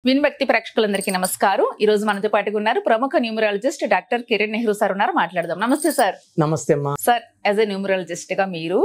విన్భక్తి ప్రేక్షకులందరికీ నమస్కారం. ఈ రోజు మనతో పాటుగా ఉన్నారు ప్రముఖ numerologist doctor Kiran Nehru sir ఉన్నారు. మాట్లాడదాం. నమస్తే సార్. నమస్తే అమ్మా. సార్, యాజ్ ఎ న్యూమరాలజిస్ట్ గా మీరు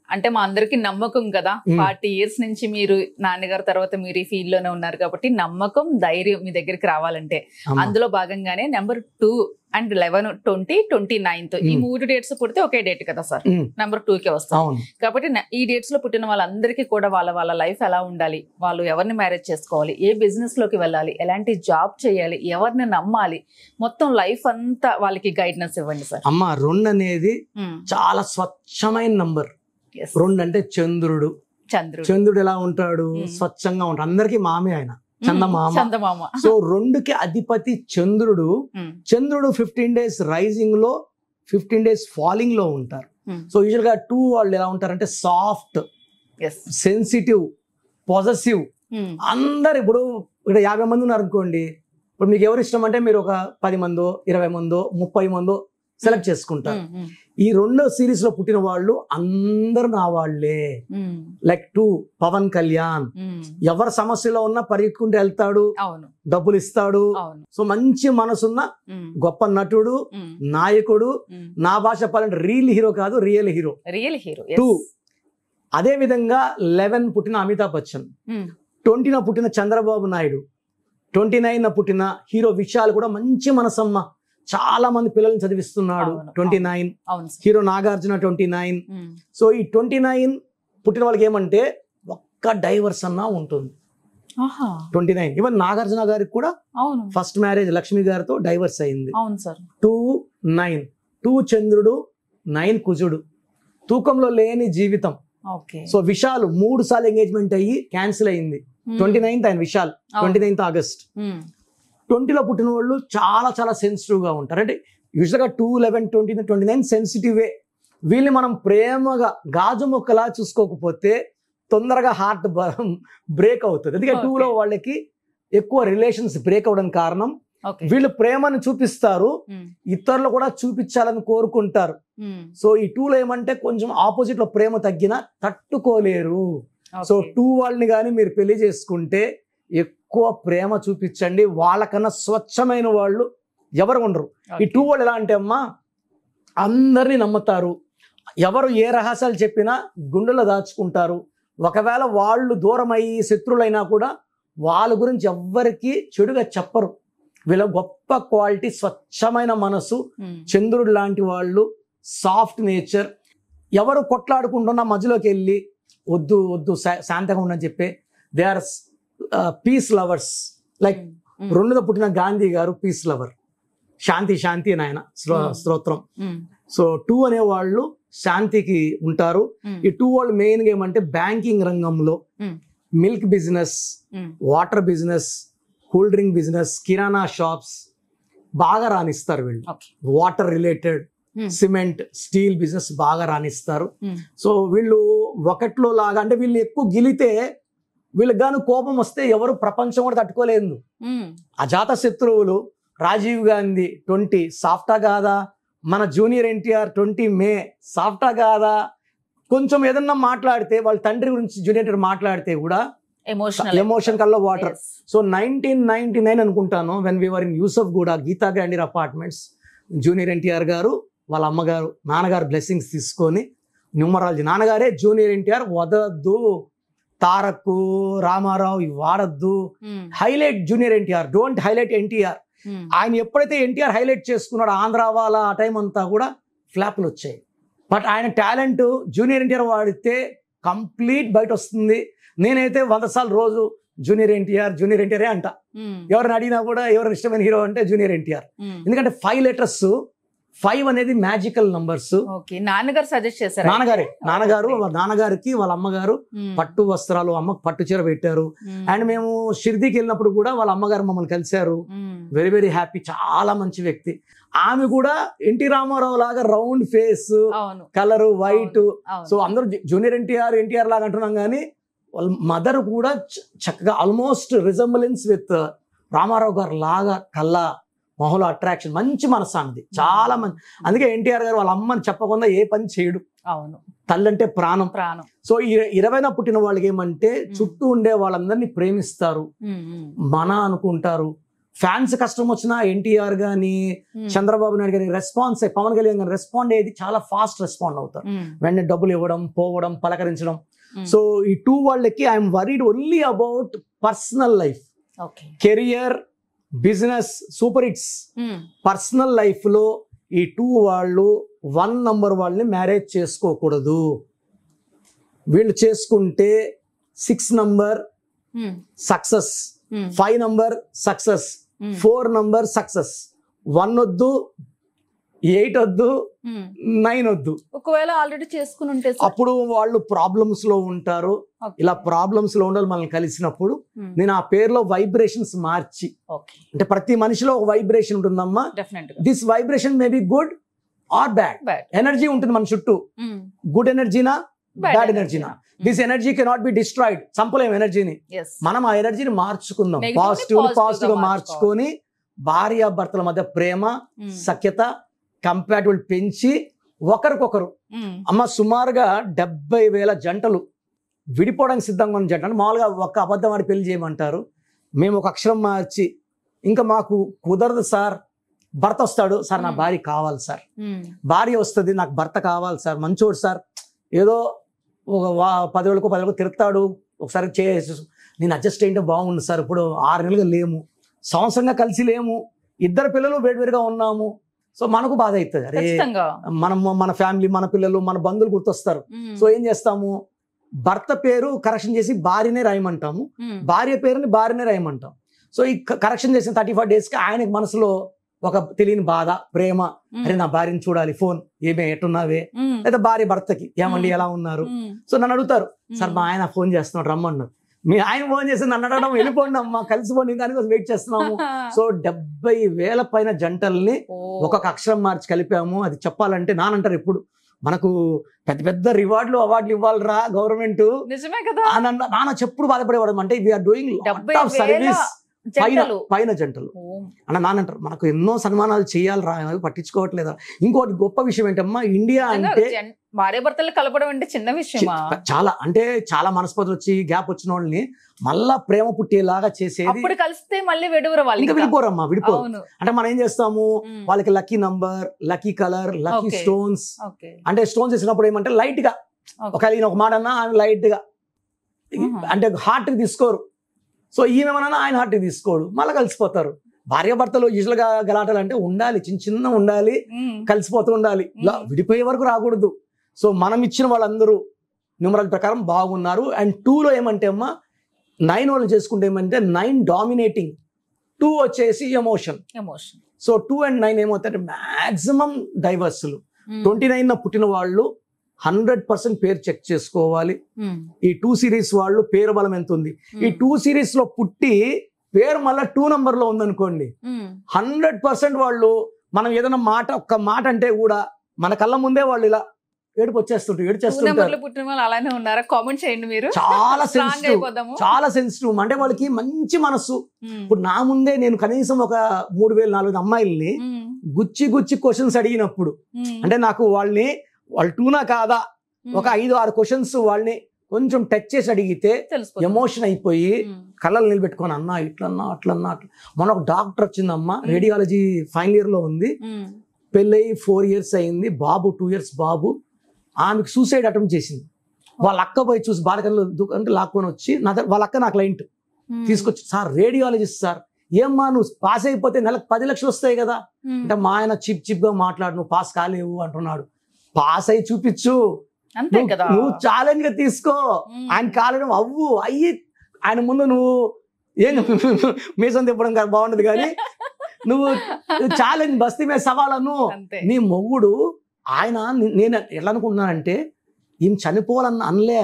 అంటే మా అందరికి నమ్మకం కదా, 40 years నుంచి మీరు నాన్నగారు తర్వాత మీరు ఈ ఫీల్డ్ లోనే ఉన్నారు కాబట్టి నమ్మకం, ధైర్యం మీ దగ్గరికి రావాలంటే అందులో భాగంగానే నెంబర్ 2 and 11, 20, 29 ఈ 3 dates పుడితే ఒకే డేట్ కదా సార్, నెంబర్ 2 కే వస్తాం. కాబట్టి ఈ డేట్స్ లో పుట్టిన వాళ్ళందరికీ కూడా వాళ్ళ లైఫ్ ఎలా ఉండాలి, వాళ్ళు ఎవరిని మ్యారేజ్ చేసుకోవాలి, ఏ బిజినెస్ లోకి వెళ్ళాలి, ఎలాంటి జాబ్ చేయాలి, ఎవరిని నమ్మాలి, మొత్తం లైఫ్ అంతా వాళ్ళకి గైడెన్స్ ఇవ్వండి సార్. అమ్మా, 2 అనేది చాలా స్వచ్ఛమైన నంబర్. 2 అంటే చంద్రుడు. చంద్రుడు ఎలా ఉంటాడు? స్వచ్ఛంగా ఉంటాడు. అందరికి మామే ఆయన, చందమామ. సో 2కి అధిపతి చంద్రుడు. చంద్రుడు 15 days రైజింగ్ లో, 15 days ఫాలింగ్ లో ఉంటారు. సో యూజువల్ గా 2 వాళ్ళు ఎలా ఉంటారంటే సాఫ్ట్, సెన్సిటివ్, పొజెసివ్. అందరు ఇప్పుడు ఇక్కడ 50 మంది ఉన్నారు అనుకోండి, ఇప్పుడు మీకు ఎవరు ఇష్టం అంటే మీరు ఒక 10 మందో 20 మందో 30 మందో సెలెక్ట్ చేసుకుంటారు. ఈ 2వ సిరీస్ లో పుట్టిన వాళ్ళు అందరూ నా వాళ్లే. లైక్ 2 పవన్ కళ్యాణ్, ఎవరి సమస్యలో ఉన్నా పరిగెత్తుకుంటూ వెళ్తాడు, డబ్బులు ఇస్తాడు. సో మంచి మనసున్న గొప్ప నటుడు, నాయకుడు. నా భాష చెప్పాలంటే రియల్ హీరో కాదు, రియల్ హీరో. 2 అదే విధంగా 11 పుట్టిన అమితాబ్ బచ్చన్, 20 పుట్టిన చంద్రబాబు నాయుడు, 29 పుట్టిన హీరో విశాల్ కూడా మంచి మనసమ్మ, చాలా మంది పిల్లల్ని చదివిస్తున్నాడు. 29 హీరో నాగార్జున 29. సో ఈ 29 పుట్టిన వాళ్ళకి ఏమంటే ఒక్క డైవర్స్ అన్నా ఉంటుంది. 29 ఈవెన్ నాగార్జున గారికి కూడా ఫస్ట్ మ్యారేజ్ లక్ష్మి గారితో డైవర్స్ అయింది. 2 9 2 చంద్రుడు, 9 కుజుడు, తూకంలో లేని జీవితం. సో విశాల్ 3 సార్లు ఎంగేజ్మెంట్ అయ్యి క్యాన్సిల్ అయింది. 29th ఆయన విశాల్, 29th ఆగస్ట్. 20లో పుట్టిన వాళ్ళు చాలా చాలా సెన్సిటివ్ గా ఉంటారు. అంటే యూజువల్గా 2, 11, 20, 29 సెన్సిటివే. వీళ్ళని మనం ప్రేమగా గాజు మొక్కలా చూసుకోకపోతే తొందరగా హార్ట్ బ్రేక్ అవుతుంది. అందుకే 2లో వాళ్ళకి ఎక్కువ రిలేషన్స్ బ్రేక్ అవడానికి కారణం వీళ్ళు ప్రేమను చూపిస్తారు, ఇతరులు కూడా చూపించాలని కోరుకుంటారు. సో ఈ 2లో ఏమంటే కొంచెం ఆపోజిట్ లో ప్రేమ తగ్గినా తట్టుకోలేరు. సో 2 వాళ్ళని కానీ మీరు పెళ్లి చేసుకుంటే ఎక్కువ ప్రేమ చూపించండి. వాళ్ళకన్నా స్వచ్ఛమైన వాళ్ళు ఎవరు ఉండరు. ఈ 2 వాళ్ళు ఎలా అంటే అమ్మా, అందరినీ నమ్ముతారు, ఎవరు ఏ రహస్యాలు చెప్పినా గుండెలో దాచుకుంటారు. ఒకవేళ వాళ్ళు దూరం అయ్యి శత్రువులైనా కూడా వాళ్ళ గురించి ఎవ్వరికి చెడుగా చెప్పరు. వీళ్ళ గొప్ప క్వాలిటీ స్వచ్ఛమైన మనసు, చంద్రుడు లాంటి వాళ్ళు, సాఫ్ట్ నేచర్. ఎవరు కొట్లాడుకుంటున్నా మధ్యలోకి వెళ్ళి వద్దు వద్దు శాంతంగా ఉండని చెప్పే they are peace lovers. Like 2లో పుట్టిన గాంధీ గారు పీస్ లవర్, శాంతి శాంతి అని ఆయన స్తోత్రం. సో 2 అనే వాళ్ళు శాంతికి ఉంటారు. ఈ 2 వాళ్ళు మెయిన్ గా ఏమంటే బ్యాంకింగ్ రంగంలో, milk business, water business, cool drink business, kirana shops బాగా రాణిస్తారు వీళ్ళు. Water related, cement, steel business బాగా రాణిస్తారు. సో వీళ్ళు ఒకట్లో లాగా అంటే వీళ్ళు ఎక్కువ గిలితే వీళ్ళకి గాను కోపం వస్తే ఎవరు ప్రపంచం కూడా తట్టుకోలేదు. అజాత శత్రువులు. రాజీవ్ గాంధీ 20 సాఫ్టా కాదా, మన జూనియర్ ఎన్టీఆర్ 20 మే సాఫ్టా కాదా. కొంచెం ఏదన్నా మాట్లాడితే వాళ్ళ తండ్రి గురించి జూనియర్ ఎన్టీఆర్ మాట్లాడితే కూడా ఎమోషన్ కల్లో వాటర్. సో 1999 అనుకుంటాను, when we were in Yousufguda, Geetha grandeur apartments, junior NTR గారు వాళ్ళ అమ్మగారు నాన్నగారు బ్లెస్సింగ్స్ తీసుకొని న్యూమరాలజీ, నాన్నగారే జూనియర్ ఎన్టీఆర్ వదద్దు, తారక్ రామారావు ఇవి వాడద్దు, highlight junior NTR, don't highlight NTR. ఆయన ఎప్పుడైతే ఎన్టీఆర్ హైలైట్ చేసుకున్నాడు ఆంధ్ర వాళ్ళ ఆ టైం అంతా కూడా ఫ్లాప్లు వచ్చాయి. బట్ ఆయన టాలెంట్ జూనియర్ ఎన్టీఆర్ వాడితే కంప్లీట్ బయట వస్తుంది. నేనైతే 100 సార్లు రోజు జూనియర్ ఎన్టీఆర్ అంట. ఎవరిని అడిగినా కూడా ఎవరు ఇష్టమైన హీరో అంటే జూనియర్ ఎన్టీఆర్. ఎందుకంటే 5 letters, 5 అనేది మ్యాజికల్ నంబర్స్. నాన్నగారు సజెస్ట్ చేశారు. నాన్నగారికి వాళ్ళ అమ్మగారు పట్టు వస్త్రాలు, అమ్మకు పట్టు చీర పెట్టారు. అండ్ మేము షిర్దీకి వెళ్ళినప్పుడు కూడా వాళ్ళ అమ్మగారు మమ్మల్ని కలిశారు. వెరీ వెరీ హ్యాపీ, చాలా మంచి వ్యక్తి. ఆమె కూడా ఎన్టీ రామారావు లాగా round face, colour white. So అందరూ జూనియర్ ఎన్టీఆర్ లాగా అంటున్నాం కానీ వాళ్ళ మదర్ కూడా చక్కగా ఆల్మోస్ట్ రిజంబలెన్స్ విత్ రామారావు గారు లాగా కళ్ళ మొహంలో అట్రాక్షన్, మంచి మనసు అన్నది, చాలా మంచి. అందుకే ఎన్టీఆర్ గారు వాళ్ళ అమ్మని చెప్పకుండా ఏ పని చేయడు. అవును, తల్లి అంటే ప్రాణం. సో ఈ 20న పుట్టిన వాళ్ళకి ఏమంటే చుట్టూ ఉండే వాళ్ళందరినీ ప్రేమిస్తారు, మన అనుకుంటారు. ఫ్యాన్స్ కష్టం వచ్చినా ఎన్టీఆర్ గాని చంద్రబాబు నాయుడు గాని రెస్పాన్స్, పవన్ కళ్యాణ్ గాని రెస్పాండ్ అయ్యేది చాలా ఫాస్ట్ రెస్పాండ్ అవుతారు. వెంటనే డబ్బులు ఇవ్వడం, పోవడం, పలకరించడం. సో ఈ 2 వాళ్ళకి I'm worried only about personal life. Career, business super hits. Personal life లో ఈ 2 వాళ్ళు 1 నంబర్ వాళ్ళని మ్యారేజ్ చేసుకోకూడదు. వీళ్ళు చేసుకుంటే 6 number success, 5 number success, 4 number success. 1 వద్దు, 8 వద్దు, 9 వద్దు. ఒకవేళ ఆల్రెడీ చేసుకుని ఉంటే అప్పుడు వాళ్ళు ప్రాబ్లమ్స్ లో ఉంటారు. ఇలా ప్రాబ్లమ్స్ లో ఉండాలి. మనల్ని కలిసినప్పుడు నేను ఆ పేరులో వైబ్రేషన్స్ మార్చి, అంటే ప్రతి మనిషిలో ఒక వైబ్రేషన్ ఉంటుందమ్మా. This vibration may be good or bad. Energy ఉంటుంది మన చుట్టూ, గుడ్ ఎనర్జీనా, బ్యాడ్ ఎనర్జీనా. This energy cannot be destroyed. చంపలేం ఎనర్జీని. మనం ఆ ఎనర్జీని మార్చుకుందాం, పాజిటివ్ గా మార్చుకొని భార్య భర్తల మధ్య ప్రేమ, సఖ్యత, కంపాటిబుల్ పెంచి ఒకరికొకరు. అమ్మ సుమారుగా 70,000 జంటలు విడిపోవడానికి సిద్ధంగా ఉన్న జంట. అంటే మామూలుగా ఒక అబద్ధం ఆడి పెళ్లి చేయమంటారు, మేము ఒక అక్షరం మార్చి ఇంకా మాకు కుదరదు సార్, భర్త వస్తాడు సార్, నా భార్య కావాలి సార్, భార్య వస్తుంది నాకు భర్త కావాలి సార్, మంచోడు సార్, ఏదో ఒక 10 ఏళ్ళకు తిరుగుతాడు, ఒకసారి నేను అడ్జస్ట్ అయింటే బాగుండు సార్, ఇప్పుడు 6 నెలలుగా లేము, సంవత్సరంగా కలిసి లేము, 2 పిల్లలు వేడివేరుగా ఉన్నాము. సో మనకు బాధ అవుతుంది, అరే మన ఫ్యామిలీ, మన పిల్లలు, మన బంధువులు గుర్తొస్తారు. సో ఏం చేస్తాము, భర్త పేరు కరెక్షన్ చేసి భార్యనే రాయమంటాము, భార్య పేరుని భార్యనే రాయమంటాం. సో ఈ కరెక్షన్ చేసిన 34 days కి ఆయనకి మనసులో ఒక తెలియని బాధ, ప్రేమ, అరే నా భార్యని చూడాలి, ఫోన్ ఏమే ఎట్టున్నావే, లేదా భార్య భర్తకి ఏమండి ఎలా ఉన్నారు. సో నన్ను అడుగుతారు, సార్ మా ఆయన ఫోన్ చేస్తున్నాడు రమ్మన్నారు. మీ ఆయన ఫోన్ చేసి నన్ను అడగడం, వెళ్ళిపోండి అమ్మా కలిసిపోండి, దానికోసం వెయిట్ చేస్తున్నాము. సో 70,000 పైన జంటల్ని ఒక్కొక్క అక్షరం మార్చి కలిపాము. అది చెప్పాలంటే నానంటారు ఎప్పుడు, మనకు పెద్ద పెద్ద రివార్డులు అవార్డులు ఇవ్వాలరా గవర్నమెంట్, నాన్న చెప్పుడు బాధపడేవాడు. అంటే వీఆర్ డూయింగ్ సర్వీస్ పైన జంటలు అన్న నానంటారు, మనకు ఎన్నో సన్మానాలు చేయాలరా, పట్టించుకోవట్లేదా. ఇంకోటి గొప్ప విషయం ఏంటమ్మా, ఇండియా అంటే భార్య భర్తలు కలపడం అంటే చిన్న విషయం. చాలా అంటే చాలా మనస్పతులు వచ్చి గ్యాప్ వచ్చిన వాళ్ళని మళ్ళా ప్రేమ పుట్టేలాగా చేసేది. కలిస్తే మళ్ళీ విడిపోరమ్మా, విడిపోరు. అంటే మనం ఏం చేస్తాము, వాళ్ళకి lucky number, lucky colour, lucky stones. అంటే స్టోన్స్ వేసినప్పుడు ఏమంటే లైట్ గా ఒక మాట అన్నా ఆమె లైట్ గా, అంటే హార్ట్ కి తీసుకోరు. సో ఈమెమన్నా ఆయన హార్ట్ కి తీసుకోడు, మళ్ళీ కలిసిపోతారు. భార్య భర్తలు యూజువల్ గా గలాటలు అంటే ఉండాలి, చిన్న ఉండాలి, కలిసిపోతూ ఉండాలి, ఇలా విడిపోయే వరకు రాకూడదు. సో మనం ఇచ్చిన వాళ్ళందరూ న్యూమరల్ ప్రకారం బాగున్నారు. అండ్ 2లో ఏమంటే అమ్మా 9 వాళ్ళు చేసుకుంటే ఏమంటే 9 డామినేటింగ్, 2 వచ్చేసి ఎమోషన్. సో 2 and 9 ఏమవుతారంటే మాక్సిమం డైవర్స్లు. 29న పుట్టిన వాళ్ళు 100% పేరు చెక్ చేసుకోవాలి. ఈ 2 series వాళ్ళు పేరు బలం ఎంత ఉంది, ఈ 2 series లో పుట్టి పేరు మళ్ళీ 2 నంబర్ లో ఉందనుకోండి, 100% వాళ్ళు మనం ఏదైనా ఒక్క మాట అంటే కూడా మన కళ్ళ ముందే వాళ్ళు ఇలా ఏడుపు ఏడ్చేస్తుంటారు. చాలా సెన్సిటివ్ అంటే వాళ్ళకి మంచి మనస్సు. ఇప్పుడు నా ముందే నేను కనీసం ఒక 3,000-4,000 అమ్మాయిల్ని గుచ్చి క్వశ్చన్స్ అడిగినప్పుడు, అంటే నాకు వాళ్ళు 2నా కాదా ఒక 5-6 క్వశ్చన్స్ వాళ్ళని కొంచెం టచ్ చేసి అడిగితే ఎమోషన్ అయిపోయి కళ్ళలు నిలబెట్టుకొని అన్నా ఇట్లన్నా అట్లన్నా అట్లా. మన ఒక డాక్టర్ వచ్చిందమ్మా, రేడియాలజీ ఫైనల్ ఇయర్ లో ఉంది, పెళ్ళై 4 years అయింది, బాబు 2 years బాబు. ఆమెకు సూసైడ్ అటెంప్ట్ చేసింది. వాళ్ళ అక్క పోయి చూసి బాలకల్లో అంటే లాక్కొని వచ్చి వాళ్ళ అక్క నా క్లయింట్ తీసుకొచ్చి, సార్ రేడియాలజిస్ట్ సార్, ఏమ్మా నువ్వు పాస్ అయిపోతే నెలకు 10 లక్షలు వస్తాయి కదా అంటే, మా ఆయన చిప్ గా మాట్లాడు, నువ్వు పాస్ కాలేవు అంటున్నాడు. పాస్ అయ్యి చూపించు, నువ్వు ఛాలెంజ్ గా తీసుకో, ఆయన కాలేడం అయ్యి ఆయన ముందు నువ్వు ఏం మీసం తిప్పడం బాగుండదు కానీ నువ్వు ఛాలెంజ్ బస్తీ మీద సవాలను. నీ మొగుడు ఆయన నేను ఎలా అనుకుంటున్నానంటే, ఈమె చనిపోవాలన్న అనలే,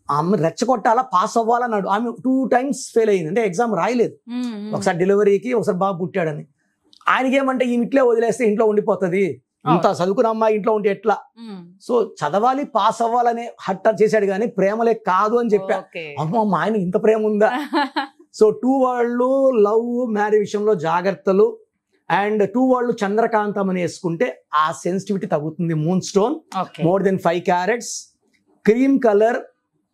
ఆమె రెచ్చగొట్టాలా, పాస్ అవ్వాలన్నాడు. ఆమె 2 times ఫెయిల్ అయింది, అంటే ఎగ్జామ్ రాయలేదు. ఒకసారి డెలివరీకి, ఒకసారి బాబు పుట్టాడని. ఆయనకి ఏమంటే ఈ ఇంట్లో వదిలేస్తే ఇంట్లో ఉండిపోతుంది, ఇంత చదువుకున్న అమ్మాయి ఇంట్లో ఉంటే ఎట్లా, సో చదవాలి పాస్ అవ్వాలని హట్ట చేశాడు కానీ ప్రేమలే కాదు అని చెప్పా. అమ్మ మా ఆయన ఇంత ప్రేమ ఉందా. సో 2 వాళ్ళు లవ్ మ్యారేజ్ విషయంలో జాగ్రత్తలు. అండ్ 2 వాళ్ళు చంద్రకాంతం అని వేసుకుంటే ఆ సెన్సిటివిటీ తగ్గుతుంది. Moon stone more than 5 carats, cream colour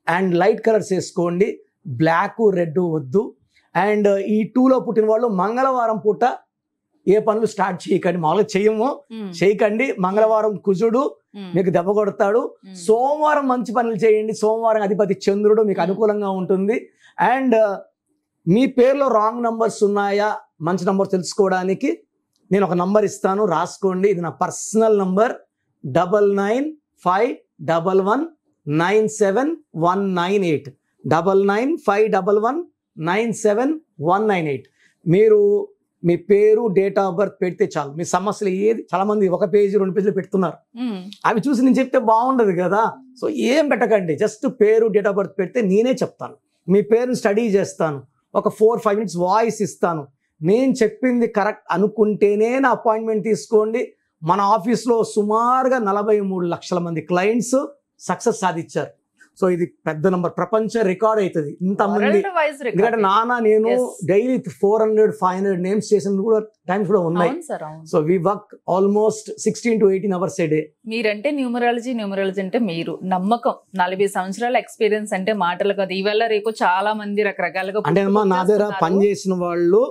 and light colours వేసుకోండి. బ్లాక్ రెడ్ వద్దు. అండ్ ఈ 2లో పుట్టిన వాళ్ళు మంగళవారం పూట ఏ పనులు స్టార్ట్ చేయకండి. మామూలుగా చేయకండి. మంగళవారం కుజుడు మీకు దెబ్బ కొడతాడు. సోమవారం మంచి పనులు చేయండి. సోమవారం అధిపతి చంద్రుడు మీకు అనుకూలంగా ఉంటుంది. అండ్ మీ పేరులో రాంగ్ నంబర్స్ ఉన్నాయా, మంచి నంబర్ తెలుసుకోవడానికి నేను ఒక నంబర్ ఇస్తాను, రాసుకోండి. ఇది నా పర్సనల్ నంబర్ 9951197198 9951197198. మీరు మీ పేరు, డేట్ ఆఫ్ బర్త్ పెడితే చాలు. మీ సమస్యలు ఏది, చాలా మంది 1 పేజీ 2 పేజీలు పెడుతున్నారు. అవి చూసి నేను చెప్తే బాగుండదు కదా. సో ఏం పెట్టకండి, జస్ట్ పేరు, డేట్ ఆఫ్ బర్త్ పెడితే నేనే చెప్తాను. మీ పేరుని స్టడీ చేస్తాను, ఒక 4-5 minutes వాయిస్ ఇస్తాను. నేను చెప్పింది కరెక్ట్ అనుకుంటేనే నా అపాయింట్మెంట్ తీసుకోండి. మన ఆఫీస్లో సుమారుగా 43 లక్షల మంది క్లయింట్స్ సక్సెస్ సాధించారు. సో ఇది పెద్ద నంబర్, ప్రపంచ రికార్డ్ అవుతుంది ఇంతమంది. ఎందుకంటే నేను డైలీ 400-500 నేమ్స్ చేసిన కూడా టైమ్స్ కూడా ఉన్నాయి. So we work almost 16 to 18 hours a day. మీరంటే న్యూమరాలజీ అంటే మీరు నమ్మకం, 40 సంవత్సరాల ఎక్స్పీరియన్స్ అంటే మాటలు కదా. ఈవేళ రేపు చాలా మంది రకరకాలుగా అంటే నా దగ్గర పనిచేసిన వాళ్ళు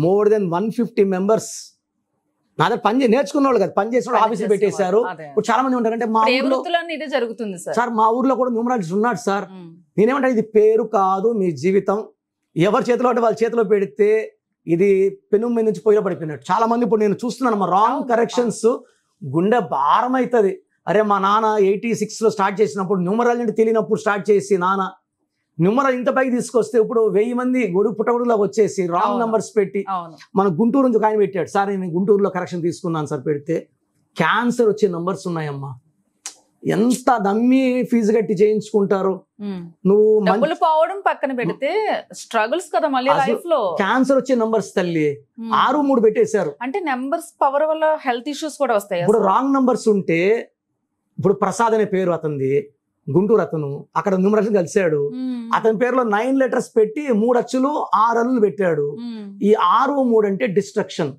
మోర్ దెన్ 150 members నా దగ్గర నేర్చుకున్న వాళ్ళు కదా, పని చేసిన వాళ్ళు ఆఫీసులు పెట్టేశారు. ఇప్పుడు చాలా మంది ఉంటారు, అంటే మా ఊర్లో ఇదే జరుగుతుంది సార్. మా ఊర్లో కూడా న్యూమరాలజిస్ట్ ఉన్నాడు సార్. నేనేమంటా, ఇది పేరు కాదు, మీ జీవితం. ఎవరి చేతిలో అంటే వాళ్ళ చేతిలో పెడితే ఇది పెను మీద నుంచి పొయ్యిలో పడిపోయినట్టు. చాలా మంది ఇప్పుడు నేను చూస్తున్నాను, మా రాంగ్ కరెక్షన్స్ గుండె భారం అవుతుంది. అరే మా నాన్న 86లో స్టార్ట్ చేసినప్పుడు, న్యూమరాలజీ అంటే తెలియనప్పుడు స్టార్ట్ చేసి నాన్న న్యూమరాలజీ ఇంత పైకి తీసుకొస్తే ఇప్పుడు 1000 మంది పుట్టగొడుగులోకి వచ్చేసి రాంగ్ నంబర్స్ పెట్టి, మన గుంటూరు నుంచి ఒక ఆయన పెట్టాడు, సార్ నేను గుంటూరులో కరెక్షన్ తీసుకున్నాను సార్. పెడితే క్యాన్సర్ వచ్చే నంబర్స్ ఉన్నాయమ్మా. ఎంత నమ్మి ఫీజు కట్టి చేయించుకుంటారు. నువ్వు డబ్బులు పోవడం పక్కన పెడితే స్ట్రగుల్స్ కదా మళ్ళీ లైఫ్ లో. క్యాన్సర్ వచ్చే నంబర్స్ తల్లి 6-3 పెట్టేశారు. అంటే నంబర్స్ పవర్ వల్ల హెల్త్ ఇష్యూస్ కూడా వస్తాయి. ఇప్పుడు రాంగ్ నంబర్స్ ఉంటే, ఇప్పుడు ప్రసాద్ అనే పేరు అతనిది, గుంటూరు అతను, అక్కడ న్యూమరాలజీ కలిశాడు. అతని పేరులో 9 letters పెట్టి 3 అచ్చులు 6 అల్లులు పెట్టాడు. ఈ 6-3 అంటే డిస్ట్రక్షన్,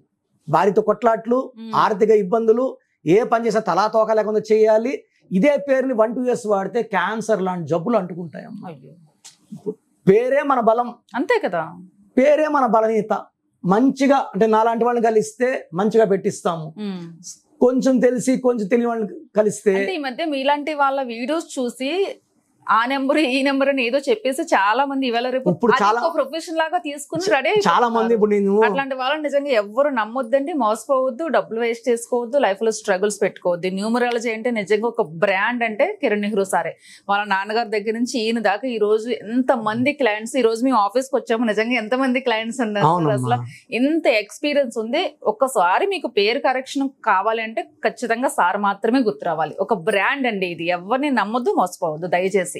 భార్యతో కొట్లాట్లు, ఆర్థిక ఇబ్బందులు, ఏ పని చేసినా తలా తోక లేకుండా చేయాలి. ఇదే పేరుని 1-2 years వాడితే క్యాన్సర్ లాంటి జబ్బులు అంటుకుంటాయమ్మా. పేరే మన బలం, అంతే కదా. పేరే మన బలహీనత. మంచిగా అంటే నాలాంటి వాళ్ళని కలిస్తే మంచిగా పెట్టిస్తాము. కొంచెం తెలిసి కొంచెం తెలియని వాళ్ళని కలిస్తే, ఈ మధ్య మీలాంటి వాళ్ళ వీడియోస్ చూసి ఆ నెంబర్ ఈ నెంబర్ అని ఏదో చెప్పేసి చాలా మంది ఇవాళ రేపు ఇప్పుడు చాలా ప్రొఫెషన్ లాగా తీసుకుని రెడీ. చాలా మంది ఇప్పుడు నేను అట్లాంటి వాళ్ళని నిజంగా ఎవ్వరు నమ్మొద్దండి, మోసపోవద్దు, డబ్బులు వేస్ట్ చేసుకోవద్దు, లైఫ్ లో స్ట్రగుల్స్ పెట్టుకోవద్దు. న్యూమరాలజీ అంటే నిజంగా ఒక బ్రాండ్. అంటే కిరణ్ నెహ్రూ సారే, వాళ్ళ నాన్నగారి దగ్గర నుంచి ఈయన దాకా ఈ రోజు ఎంత మంది క్లయింట్స్. ఈ రోజు మేము ఆఫీస్కి వచ్చాము, నిజంగా ఎంత మంది క్లయింట్స్ ఉన్నారు. అసలు ఇంత ఎక్స్పీరియన్స్ ఉంది. ఒక్కసారి మీకు పేరు కరెక్షన్ కావాలి అంటే ఖచ్చితంగా సార్ మాత్రమే గుర్తు రావాలి. ఒక బ్రాండ్ అండి ఇది, ఎవరిని నమ్మొద్దు, మోసపోవద్దు దయచేసి.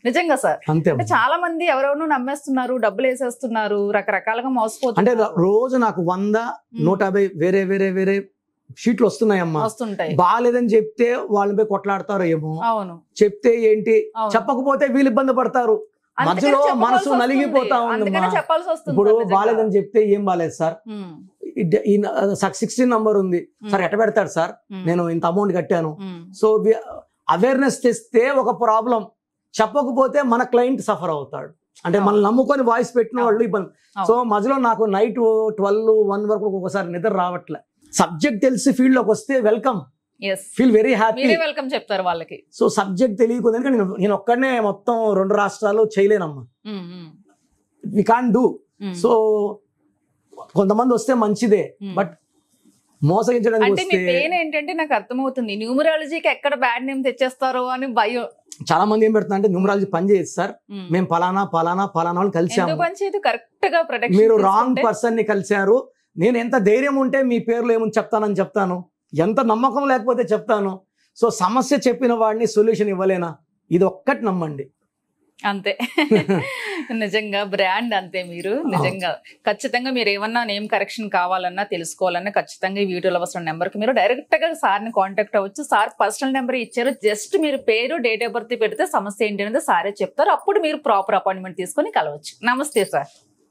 నిజంగా సార్. అంటే చాలా మంది ఎవరెవరు నమ్మేస్తున్నారు, డబ్బులు వేసేస్తున్నారు, రకరకాలుగా మోసపోతున్నారు. అంటే రోజు నాకు 100-150 వేరే వేరే వేరే షీట్లు వస్తున్నాయమ్మా. వస్తుంటాయి. బాగాలేదని చెప్తే వాళ్ళపై కొట్లాడతారో ఏమో. అవును. చెప్తే ఏంటి, చెప్పకపోతే వీళ్ళు ఇబ్బంది పడతారు. మధ్యలో మనసు నలిగిపోతా ఉంది. ఇప్పుడు బాగాలేదని చెప్తే ఏం బాగాలేదు సార్, 16 నంబర్ ఉంది సార్, ఎట్ట పెడతాడు సార్, నేను ఇంత అమౌంట్ కట్టాను. సో అవేర్నెస్ తెస్తే ఒక ప్రాబ్లం, చెప్పకపోతే మన క్లయింట్ సఫర్ అవుతాడు. అంటే మనం నమ్ముకొని వాయిస్ పెట్టిన వాళ్ళు ఇబ్బంది. సో మధ్యలో నాకు నైట్ 12-1 వరకు ఒకసారి నిద్ర రావట్లే. సబ్జెక్ట్ తెలిసి ఫీల్డ్ లోకి వస్తే welcome, feel very happy, welcome చెప్తారు వాళ్ళకి. సో సబ్జెక్ట్ తెలియకుండా నేను ఒక్కడనే మొత్తం 2 రాష్ట్రాలు చేయలేనమ్మా, వి కాంట్ డూ. సో కొంతమంది వస్తే మంచిదే, బట్ మోసగించడానికి అంటే మీ పెయిన్ ఏంటంటే నాకు అర్థమవుతుంది. న్యూమరాలజీకి ఎక్కడ బ్యాడ్ నేమ్ తెచ్చేస్తారో అని భయం. చాలా మంది ఏం పెడుతున్నా అంటే, న్యూమరాలజీ పని చేయదు సార్, మేము పలానా వాళ్ళు కలిసాము. మీరు రాంగ్ పర్సన్ ని కలిశారు. నేను ఎంత ధైర్యం ఉంటే మీ పేర్లు ఏముంది చెప్తాను, ఎంత నమ్మకం లేకపోతే చెప్తాను. సో సమస్య చెప్పిన వాడిని సొల్యూషన్ ఇవ్వలేనా, ఇది ఒక్కటి నమ్మండి అంతే. నిజంగా బ్రాండ్ అంతే. మీరు నిజంగా ఖచ్చితంగా మీరు ఏమన్నా నేమ్ కరెక్షన్ కావాలన్నా తెలుసుకోవాలన్నా ఖచ్చితంగా ఈ వీడియోలో వస్తున్న నెంబర్కి మీరు డైరెక్ట్ గా సార్ని కాంటాక్ట్ అవ్వచ్చు. సార్ పర్సనల్ నెంబర్ ఇచ్చారు, జస్ట్ మీరు పేరు, డేట్ ఆఫ్ బర్త్ పెడితే సమస్య ఏంటి అనేది సారే చెప్తారు. అప్పుడు మీరు ప్రాపర్ అపాయింట్మెంట్ తీసుకొని కలవచ్చు. నమస్తే సార్.